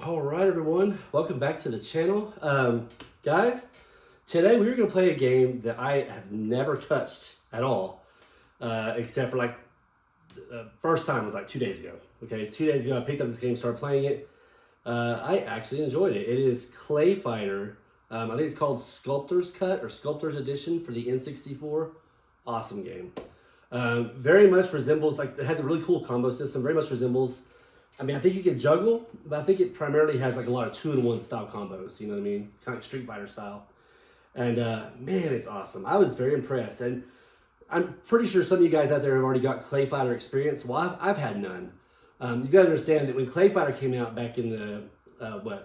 All right, everyone, welcome back to the channel. Guys, today we're gonna play a game that I have never touched at all, except for first time was like 2 days ago. Okay, 2 days ago I picked up this game, started playing it. I actually enjoyed it. It is Clayfighter. I think it's called Sculptor's Cut or Sculptor's Edition for the N64. Awesome game. Very much resembles, it has a really cool combo system, very much resembles, I mean, I think you can juggle, but I think it primarily has like a lot of 2-in-1 style combos, you know what I mean? Kind of like Street Fighter style. And man, it's awesome. I was very impressed. And I'm pretty sure some of you guys out there have already got Clayfighter experience. Well, I've had none. You've got to understand that when Clayfighter came out back in the,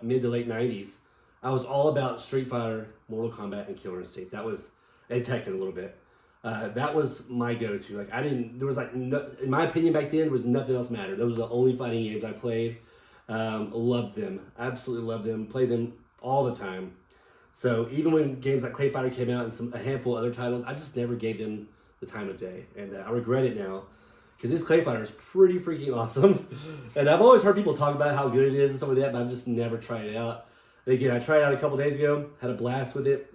mid to late 90s, I was all about Street Fighter, Mortal Kombat, and Killer Instinct. That was, and Tekken a little bit. That was my go-to. In my opinion back then, there was nothing else mattered. Those were the only fighting games I played. Loved them. Absolutely loved them. Played them all the time. So even when games like Clayfighter came out and a handful of other titles, I just never gave them the time of day. And I regret it now because this Clayfighter is pretty freaking awesome. And I've always heard people talk about how good it is and stuff like that, but I've just never tried it out. And again, I tried it out a couple days ago, had a blast with it.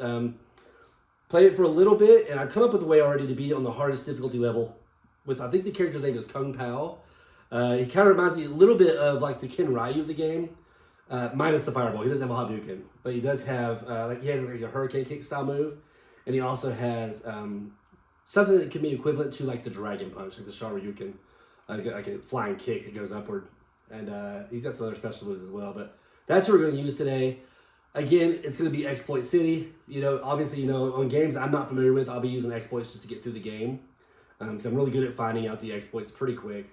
Played it for a little bit, and I've come up with a way already to beat it on the hardest difficulty level with, I think the character's name is Kung Pao. He kind of reminds me a little bit of like the Ken Ryu of the game, minus the fireball. He doesn't have a Hadouken, but he does have, he has like a hurricane kick style move, and he also has something that can be equivalent to like the Dragon Punch, like the Shoryuken, like a flying kick that goes upward, and he's got some other special moves as well, but that's what we're going to use today. Again, it's going to be Exploit City. You know, obviously, on games I'm not familiar with, I'll be using exploits just to get through the game. Because I'm really good at finding out the exploits pretty quick.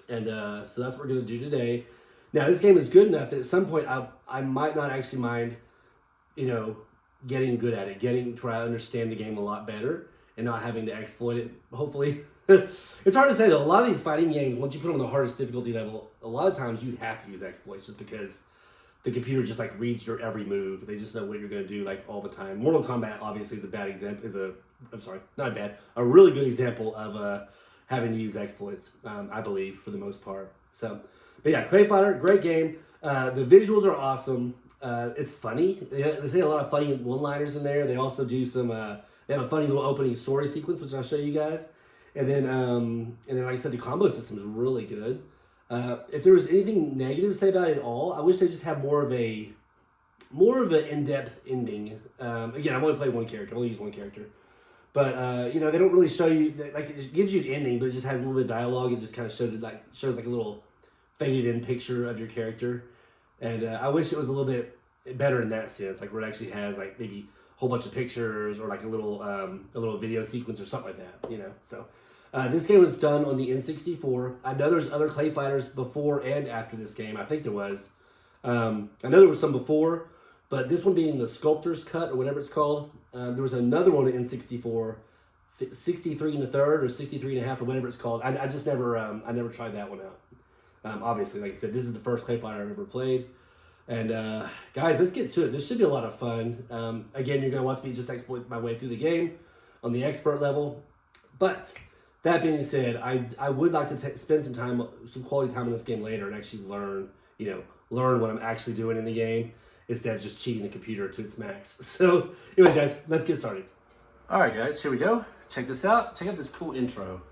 And so that's what we're going to do today. Now, this game is good enough that at some point I might not actually mind, getting good at it. Getting to where I understand the game a lot better and not having to exploit it, hopefully. It's hard to say, though. A lot of these fighting games, once you put them on the hardest difficulty level, a lot of times you have to use exploits just because the computer just reads your every move. They just know what you're going to do all the time. Mortal Kombat obviously is a bad example. A really good example of having to use exploits. I believe for the most part. So, but yeah, Clayfighter, great game. The visuals are awesome. It's funny. They say a lot of funny one-liners in there. They also do some. They have a funny little opening story sequence, which I'll show you guys. And then like I said, the combo system is really good. If there was anything negative to say about it at all, I wish they just had more of an in-depth ending. Again, I've only played one character. I've only used one character. But, they don't really show you, it gives you an ending, but it just has a little bit of dialogue. It just kind of shows a little faded in picture of your character. And I wish it was a little bit better in that sense, where it actually has maybe a whole bunch of pictures or a little video sequence or something like that, so. This game was done on the N64. I know there's other Clayfighters before and after this game. I think there was. I know there was some before, but this one being the Sculptor's Cut or whatever it's called. There was another one in N64, 63 1/3 or 63 1/2 or whatever it's called. I just never, I never tried that one out. Obviously, like I said, this is the first Clayfighter I've ever played. And guys, let's get to it. This should be a lot of fun. Again, you're going to watch me just exploit my way through the game on the expert level. But that being said, I would like to spend some quality time in this game later and actually learn what I'm actually doing in the game instead of just cheating the computer to its max. So, anyways, guys, let's get started. All right, guys, here we go. Check this out. Check out this cool intro.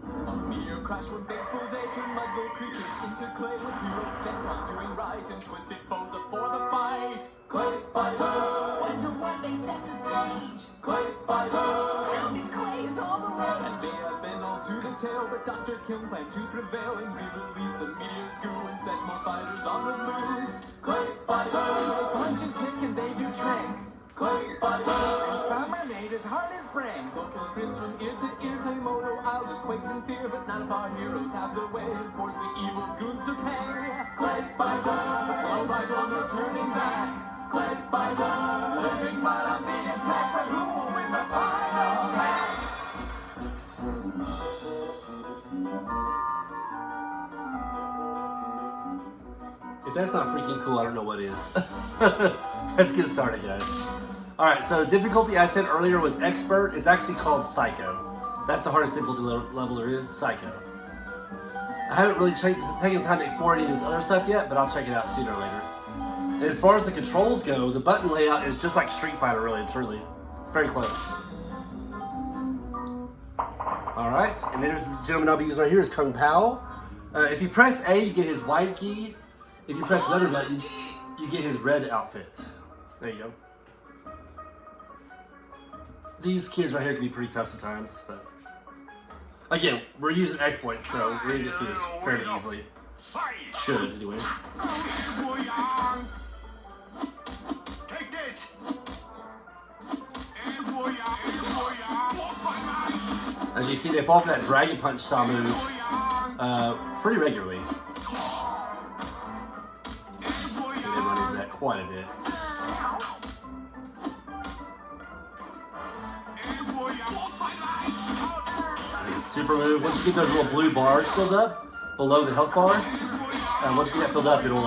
A meteor crash one fateful day turned my little creatures into clay with heroes bent on doing right and twisted foes up for the fight. Clayfighter! One to one they set the stage. Clayfighter! Grounded clay is all the rage. And they have been all to the tail, but Dr. Kim planned to prevail and re-release the meteor's goo and set more fighters on the loose. Clayfighter! Punch and kick and they do tricks. Clayfighter! And some are made as hard as bricks. So kill grins from ear to ear, clay moto, I'll just quakes in fear. But none of our heroes have the way and force the evil goons to pay. Clayfighter! Blow by blow, no turning back. Clayfighter! Living right on the attack, but who will win the final match? If that's not freaking cool, I don't know what is. Let's get started, guys. All right, so the difficulty I said earlier was expert. It's actually called Psycho. That's the hardest difficulty level there is, Psycho. I haven't really taken the time to explore any of this other stuff yet, but I'll check it out sooner or later. And as far as the controls go, the button layout is just like Street Fighter, really and truly. It's very close. Alright, and there's the gentleman I'll be using right here is Kung Pao. If you press A, you get his white key. If you press another button, you get his red outfit. There you go. These kids right here can be pretty tough sometimes, but again, we're using exploits, so we're gonna get through this fairly easily. Should, anyways. As you see, they fall for that Dragon Punch style move pretty regularly. So they run into that quite a bit. And a super move. Once you get those little blue bars filled up below the health bar, once you get that filled up, it'll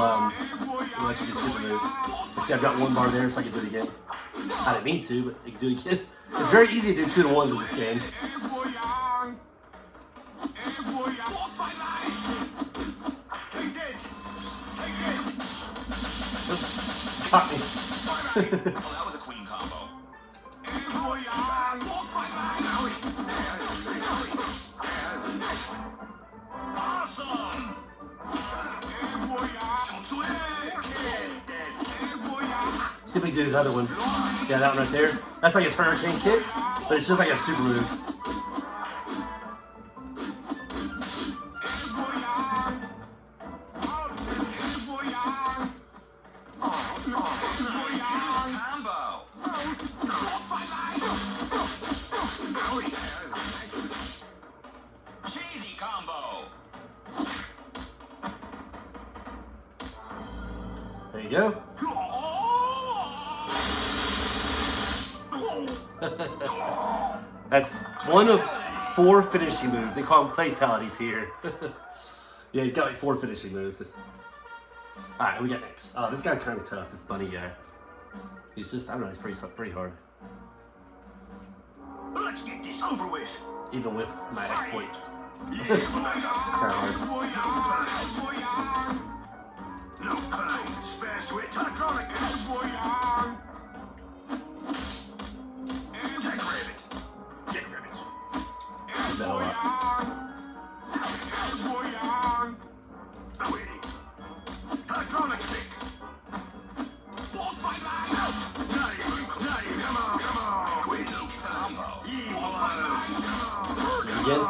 let you do super moves. You see, I've got one bar there, so I can do it again. I didn't mean to, but I can do it again. It's very easy to do 2-to-1s in this game. Oops, caught me. That was a queen combo. Awesome! See if we can do his other one. Yeah, that one right there. That's like his hurricane kick, but it's just like a super move. There you go. That's one of 4 finishing moves. They call them Claytalities here. Yeah, he's got like 4 finishing moves. Alright, we got next. Oh, this guy's kind of tough, this bunny guy. He's just, I don't know, he's pretty hard. Let's get this over with. Even with my exploits. It's kind of hard. No pain. Spare switch. Hydraulic. Jackrabbit. Is that a lot? Hydraulic stick. Again?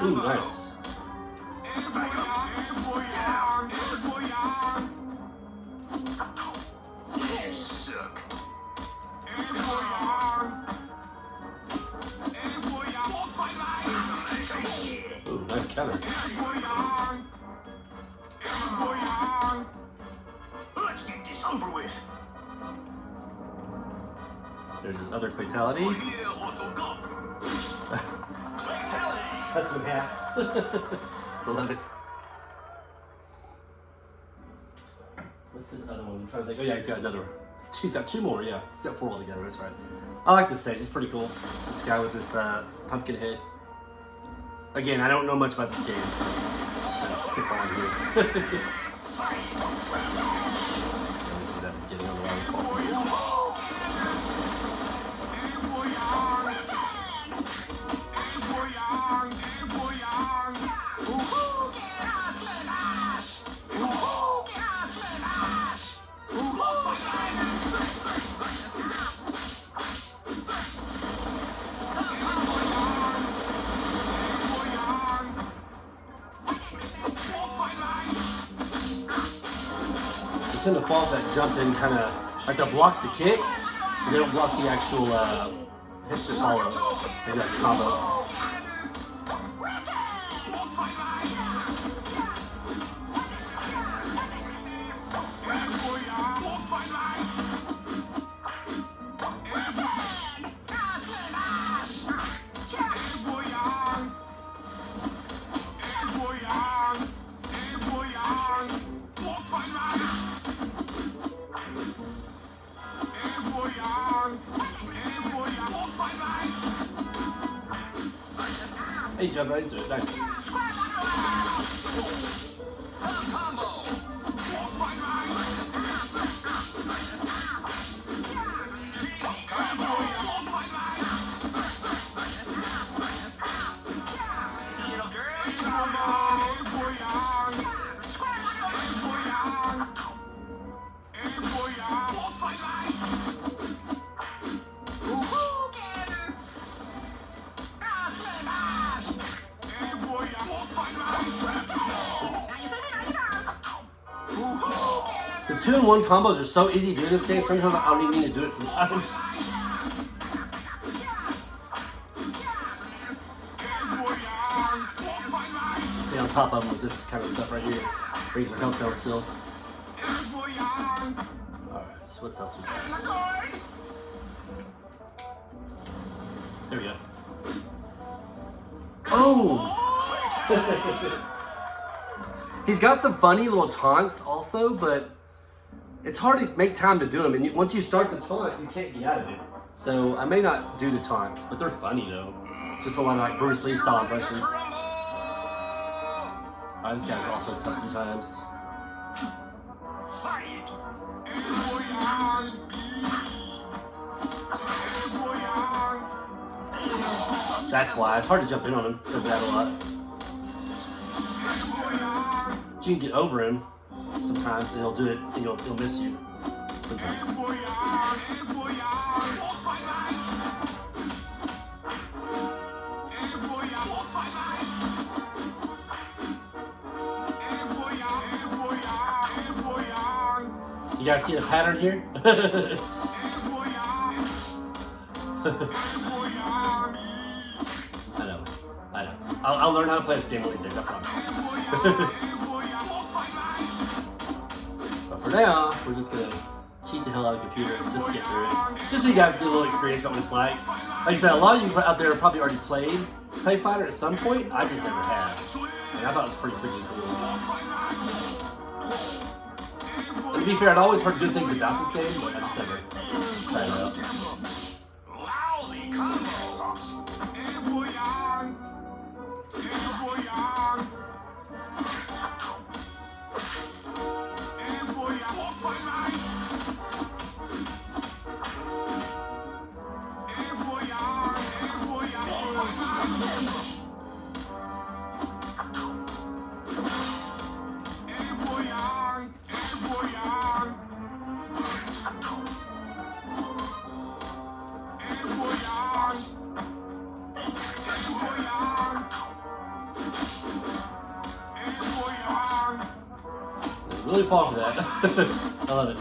Ooh, nice. Ooh, nice counter. Let's get this over with. There's his other Claytality. Cuts in half. Love it. What's this other one? I'm trying to think. Oh yeah, he's got another one. He's got 2 more, yeah. He's got 4 altogether, that's right. I like this stage, it's pretty cool. This guy with this pumpkin head. Again, I don't know much about this game, so I'm just gonna skip on here. Let me see that at the beginning of the wireless fall. They tend to fall for that jump in kind of, like they'll block the kick, but they don't block the actual hits that follow. So you got a combo. Hey, you jumped right into it. Nice. The 2-in-1 combos are so easy to do in this game, sometimes I don't even mean to do it sometimes. Just stay on top of them with this kind of stuff right here. Brings their health down still. Alright, so what's else we got? There we go. Oh! He's got some funny little taunts also, but it's hard to make time to do them. And once you start the taunt, you can't get out of it. So I may not do the taunts, but they're funny though. Just a lot of like Bruce Lee style impressions. Alright, this guy's also tough sometimes. That's why it's hard to jump in on him because of that a lot. But you can get over him sometimes, and he'll do it, and he'll miss you sometimes. You guys see the pattern here? I know. I'll learn how to play this game one of these days, I promise. But for now, we're just gonna cheat the hell out of the computer just to get through it. Just so you guys get a little experience about what it's like. Like I said, a lot of you out there probably already played Clayfighter at some point. I just never have. And I thought it was pretty freaking cool. And to be fair, I'd always heard good things about this game, but I just never tried it out. Really fall for that. I love it.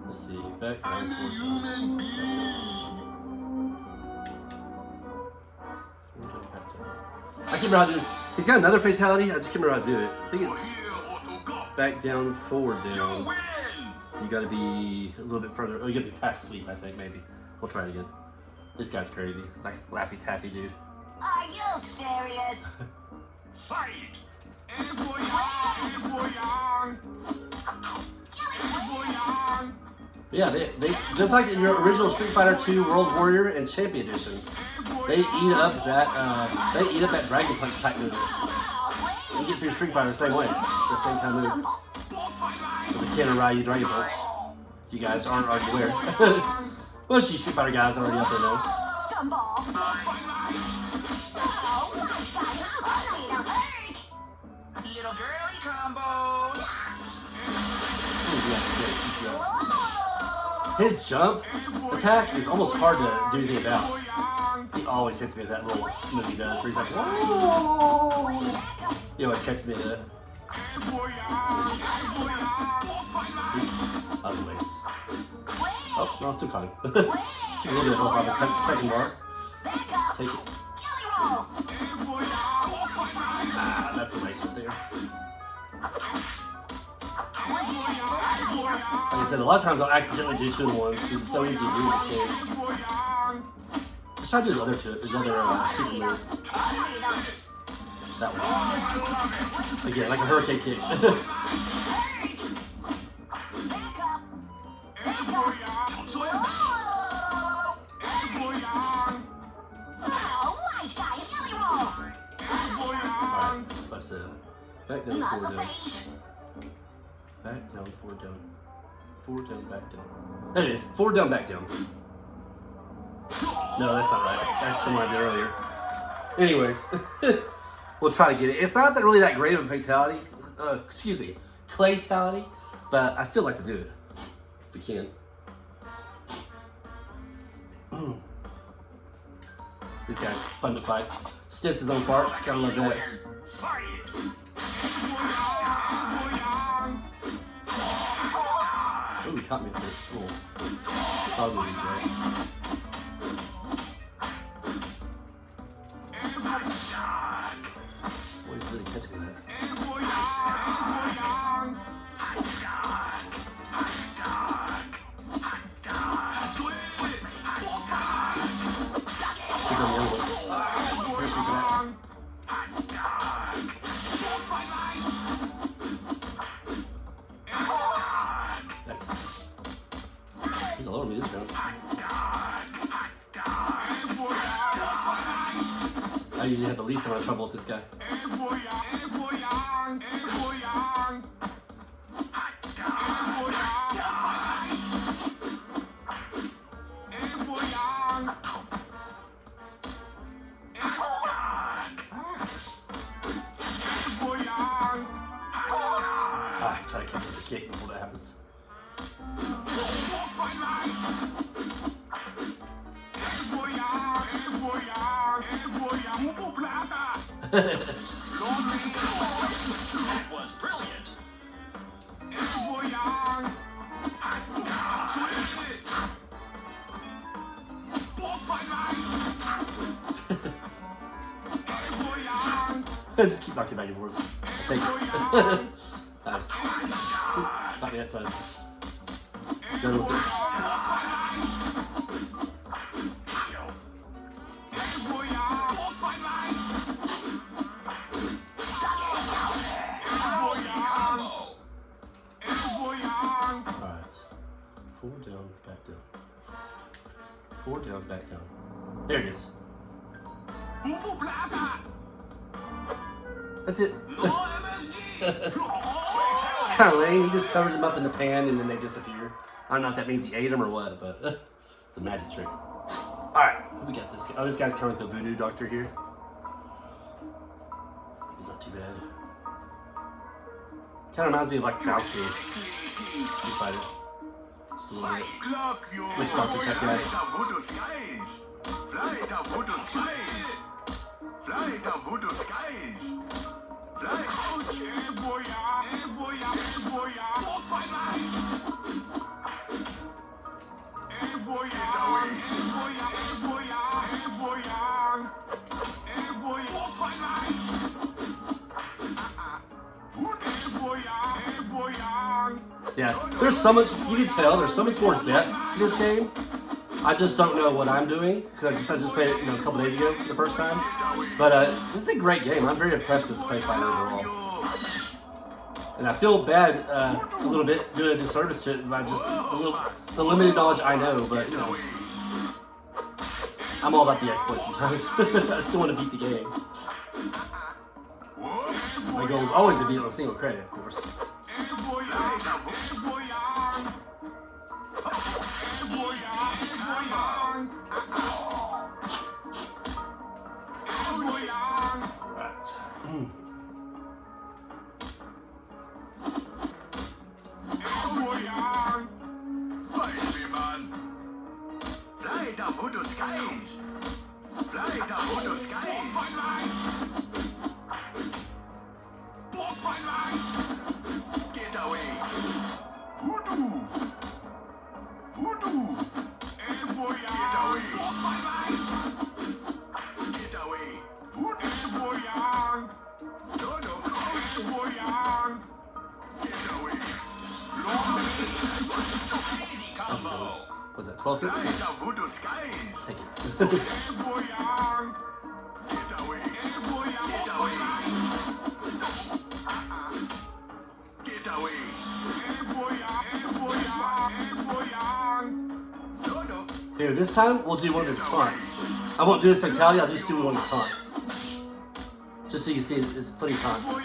Let's see, back and forth. I can't remember how to do this. He's got another fatality. I just can't remember how to do it. I think it's back, down, forward, down. You gotta be a little bit further. Oh, you gotta be past sweep, I think, maybe. We'll try it again. This guy's crazy. Like Laffy Taffy dude. Are you serious? Fight! Yeah, they just like in your original Street Fighter 2 World Warrior and Champion Edition, they eat up that Dragon Punch type move. You get through Street Fighter the same way, the same kind of move. With the Ken and Ryu Dragon Punch. If you guys aren't already aware. Most of you Street Fighter guys are already out there know. Little girly combo. Ooh, yeah, shoot you up. His jump attack is almost hard to do anything about. He always hits me with that little move he does where he's like, whoa! He always catches me with it. Oops, that was a waste. Oh, no, I still caught him. Keep a little bit of health off his second bar. Take it. Ah, that's a waste right there. Like I said, a lot of times I'll accidentally do 2-in-1s because it's so easy to do in this game. Let's try to do his other super move. That one. Again, like a hurricane kick. Alright, let's back down, forward down. Back down, forward down. Forward down, back down. There it is. Forward down, back down. No, that's not right. That's the one I did earlier. Anyways, we'll try to get it. It's not that really that great of a fatality. Excuse me, Claytality, but I still like to do it if we can. This guy's fun to fight. Stiffs his own farts. Gotta love that. Oh, he caught me with this little dog movies, right? Boys really catch me that. Oops. Should go the other one. Here's me for that. Thanks. He's all over me this round. I usually have the least amount of trouble with this guy. Try to catch him with a kick before that happens. That was brilliant. Just keep knocking back and forth. I'll take it. Nice. Ooh, caught me that time. Done with it. Alright. Forward down, back down. Forward down, back down. There it is. That's it. It's kind of lame. He just covers them up in the pan and then they disappear. I don't know if that means he ate them or what, but it's a magic trick. Alright, we got this guy. Oh, this guy's kind of like the voodoo doctor here. He's not too bad. Kind of reminds me of like Dowsing. Street Fighter. Just a little bit. Witch doctor type guy. Yeah, there's so much, you can tell, there's so much more depth to this game. I just don't know what I'm doing, because I just played it a couple days ago for the first time. But this is a great game. I'm very impressed with Clayfighter overall. And I feel bad a little bit doing a disservice to it by just the limited knowledge I know, but you know, I'm all about the exploits sometimes. I still want to beat the game. My goal is always to beat it on a single credit, of course. Right. man. Fly the voodoo skies. Fly the voodoo skies. Get away. Voodoo. Voodoo. Get away. Get away. No, no. Get away. Easy combo. Was that 12 hits? Fly Yes. the voodoo skies. Take it. Get away. Get away. Get away. No, no. Here, this time we'll do one of his taunts. I won't do his fatality, I'll just do one of his taunts. Just so you can see his funny taunts. The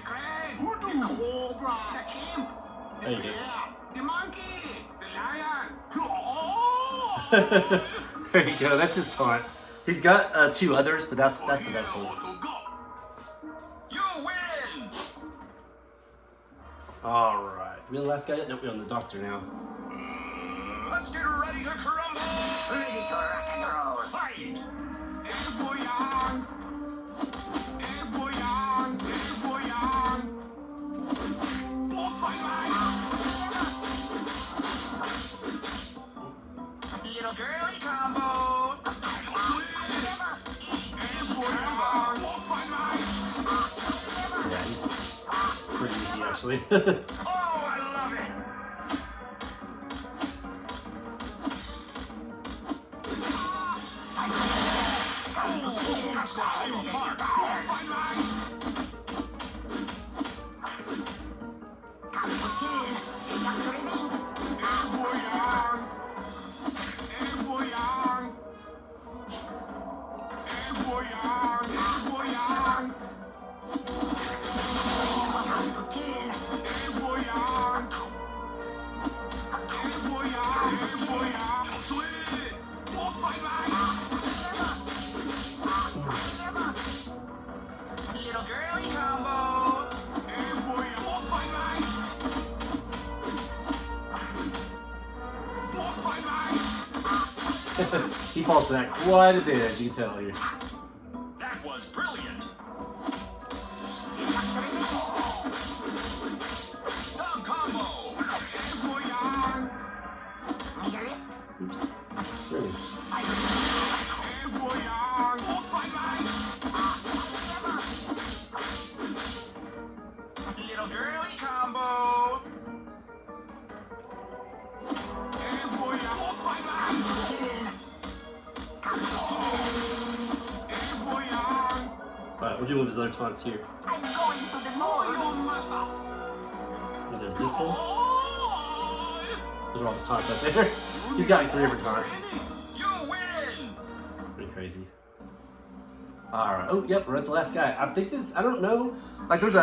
crane. The cobra. The imp. There you go. The monkey. The lion. There you go, that's his taunt. He's got 2 others, but that's the best one. You win. Alright. We on the last guy yet? Nope, we're on the doctor now. Let's get ready to crumble. Ready to rock and roll. Fight. Little girly combo. Yeah, he's pretty easy actually. Oh, I love it. Little girly combo. He falls for that quite a bit, as you can tell here. That was brilliant. Dog combo. Oops. Threw me. Little girly combo. Alright, we're doing his other taunts here. I'm going to the moon. He does this one. Those are all his taunts right there. He's got like 3 different taunts. You win. Pretty crazy. Alright. Oh, yep, we're at the last guy. I think this, I don't know. Like, there's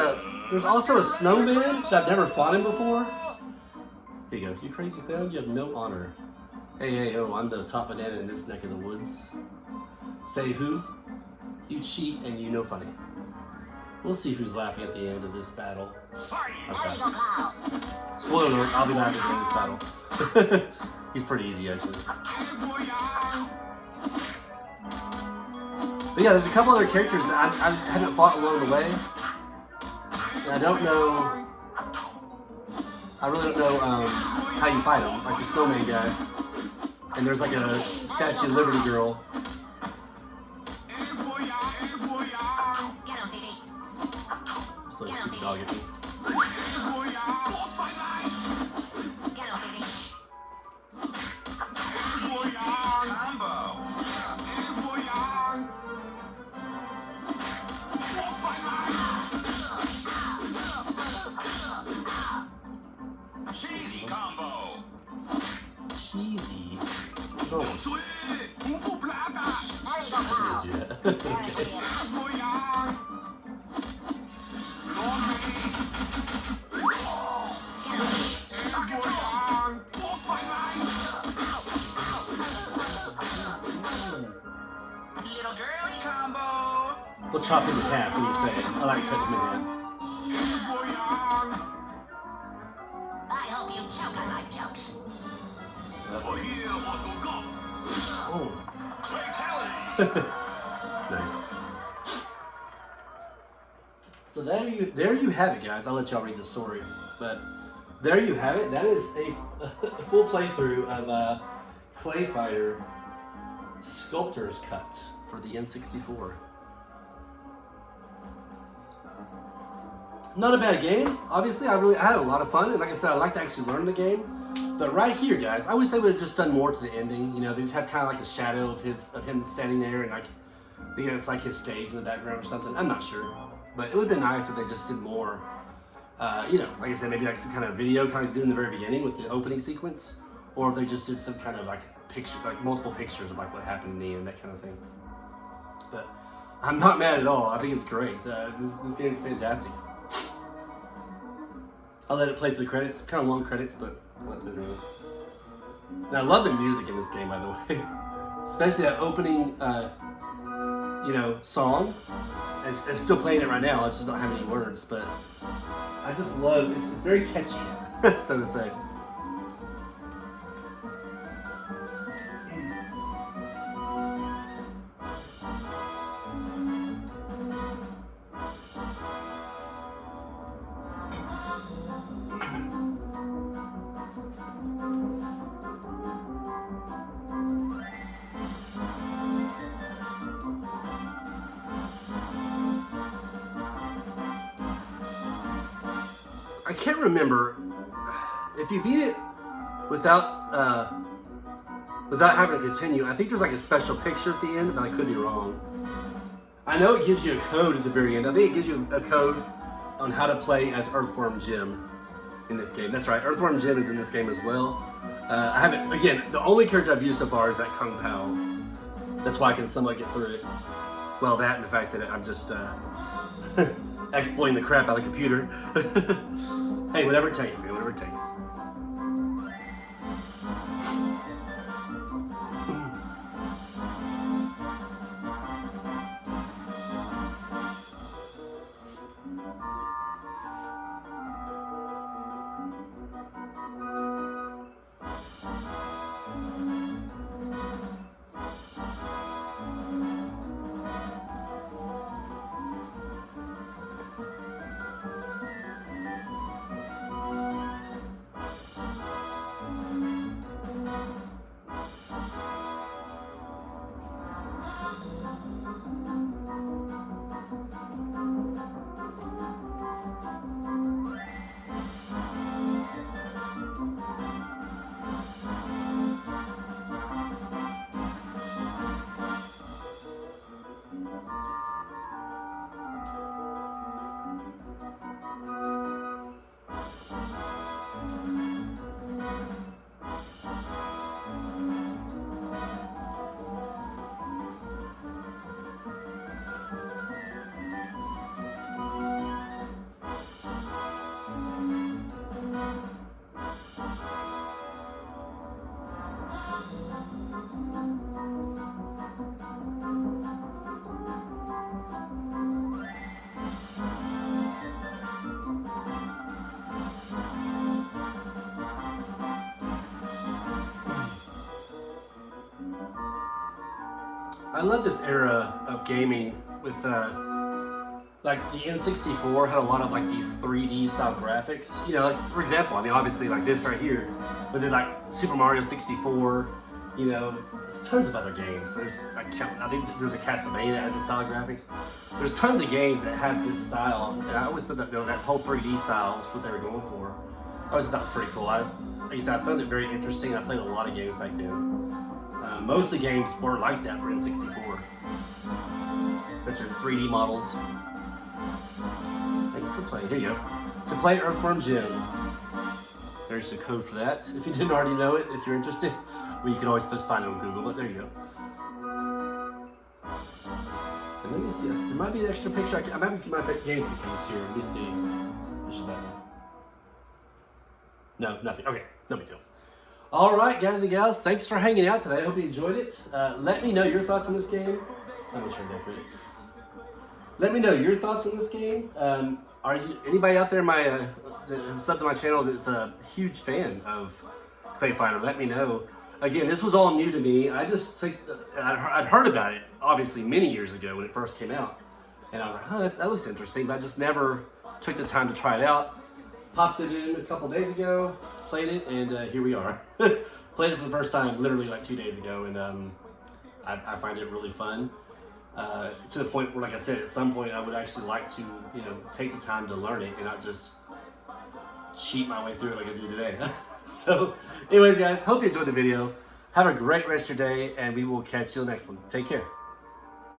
also a snowman that I've never fought him before. Here you go. You crazy clown, you have no honor. Hey, oh, I'm the top banana in this neck of the woods. Say who? You cheat and you know funny. We'll see who's laughing at the end of this battle. Fight. Okay. Spoiler alert, I'll be laughing at the end of this battle. He's pretty easy, actually. But yeah, there's a couple other characters that I haven't fought along the way. And I don't know... I really don't know how you fight them. Like the snowman guy. And there's like a Statue of Liberty girl. Just throw a stupid dog at me. Cheesy combo. Cheesy. What's wrong with you? I'm gonna do that. Okay. Little girly combo. We'll chop him in half, what do you say? I like cutting him in half. I hope you choke on my jokes. For here, what will go? Oh. Claytality. Nice. So there you have it, guys. I'll let y'all read the story, but there you have it. That is a full playthrough of Clayfighter Sculptor's Cut for the N64. Not a bad game. Obviously, I had a lot of fun, and like I said, I like to actually learn the game. But right here, guys, I wish they would have just done more to the ending. You know, they just have kind of like a shadow of him standing there, and like, you know, it's like his stage in the background or something. I'm not sure, but it would have been nice if they just did more. You know, like I said, maybe like some kind of video, kind of did in the very beginning with the opening sequence, or if they just did some kind of like picture, like multiple pictures of like what happened in the end, that kind of thing. But I'm not mad at all. I think it's great. This game is fantastic. I'll let it play through the credits. Kind of long credits, but I'll let it play through. And I love the music in this game, by the way. Especially that opening, you know, song. It's still playing it right now. I just don't have any words, but I just love it. It's very catchy, so to say. I can't remember if you beat it without having to continue. I think there's like a special picture at the end, but I could be wrong. I know it gives you a code at the very end. I think it gives you a code on how to play as Earthworm Jim in this game. That's right, Earthworm Jim is in this game as well. I haven't, again, the only character I've used so far is that Kung Pao. That's why I can somewhat get through it. Well, that and the fact that I'm just exploiting the crap out of the computer. Hey, whatever it takes, man, whatever it takes. I love this era of gaming with like the N64 had a lot of like these 3D style graphics. You know, like for example, I mean obviously like this right here, but then like Super Mario 64, you know, tons of other games. I think there's a Castlevania that has the style of graphics. There's tons of games that have this style, and I always thought that that whole 3D style was what they were going for. I always thought that was pretty cool. Like I said, I found it very interesting. I played a lot of games back then. Most of the games were like that for N64. That's your 3D models. Thanks for playing. Here you go. To play Earthworm Jim. There's the code for that. If you didn't already know it, if you're interested, well, you can always just find it on Google, but there you go. And let me see. There might be an extra picture. I might keep my games confused here. Let me see. Push the button. No, nothing. Okay, no big deal. All right, guys and gals, thanks for hanging out today. I hope you enjoyed it. Let me know your thoughts on this game. I'm gonna turn it off. Let me know your thoughts on this game. Are you anybody out there that has subbed to my channel that's a huge fan of Clayfighter? Let me know. again, this was all new to me. I just I'd heard about it obviously many years ago when it first came out, and I was like, oh, that looks interesting, but I just never took the time to try it out. Popped it in a couple days ago, played it, and here we are. Played it for the first time literally like 2 days ago, and I find it really fun. To the point where, like I said, at some point I would actually like to, take the time to learn it and not just cheat my way through it like I did today. So, anyways, guys, hope you enjoyed the video. Have a great rest of your day, and we will catch you in the next one. Take care.